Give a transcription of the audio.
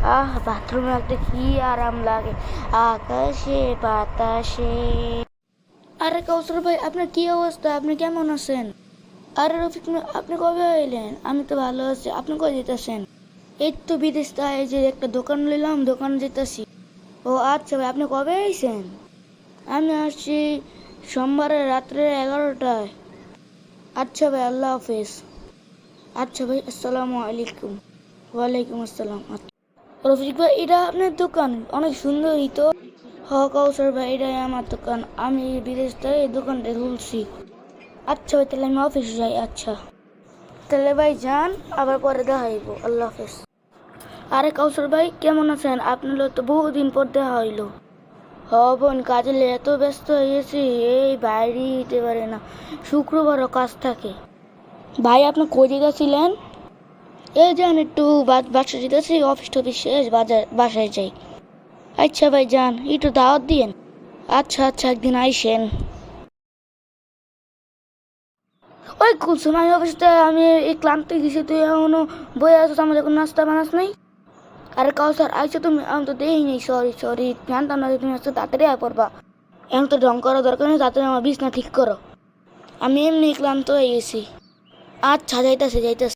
বাথরুমে একটা কি আরাম লাগে, আকাশে বাতাসে। আরে কৌশল ভাই, আপনার কি অবস্থা? আপনি কেমন আছেন? আরে রফিক মিয়া, আপনি কবে এলেন? আমি তো ভালো আছি। আপনি কই যেতেছেন? এই তো বিদেশ থেকে এই যে একটা দোকান নিলাম, দোকান যেতেছি। ও আচ্ছা ভাই, আপনি কবে আইছেন? আমি আসছি সোমবারে রাত্রে 11টায়। আচ্ছা ভাই, আল্লাহ হাফেজ। আচ্ছা ভাই, আসসালামু আলাইকুম। ওয়ালাইকুম আসসালাম। রফিক ভাই, এটা আপনার দোকান? অনেক সুন্দরই তো। হ কৌশল ভাই, এটাই আমার দোকান। আমি বিদেশ থেকে এই দোকানটা খুলছি। আচ্ছা ভাই, তাহলে আমি অফিসে যাই। আচ্ছা তাহলে ভাই যান, আবার পরে দেখা হইব। আল্লাহ হাফেজ। আরে কৌশল ভাই, কেমন আছেন? আপনার তো বহুদিন পর দেখা হইলো। হ বোন, কাজে এত ব্যস্ত হয়ে গেছি, এই বাইরে দিতে পারে না। শুক্রবারও কাজ থাকে। ভাই, আপনি কই গেছিলেন? এই যান একটু বাসা যেতেছি, অফিস টফিস শেষ, বাসায় যাই। আচ্ছা ভাই যান, একটু দাওয়াত দিয়েন। আচ্ছা আচ্ছা, একদিন আইসেন। ওই কুলসুম, আমি অফিসে আমি এই ক্লান্ত গেছি, তুই এখনো বই আছো, আমাদের কোনো নাস্তা বানাস নাই? আরে কাউসার, আইসো তুমি? আমি তো দেই নেই, সরি সরি, জানতাম না যে তুমি আজকে তাড়াতাড়ি আয় পড়বা। এখন তো ঢং করার দরকার নেই, তাড়াতাড়ি আমার বিছনা ঠিক করো। আমি এমনি ক্লান্ত হয়ে গেছি। আচ্ছা, যাইতাছে যাইতাছে।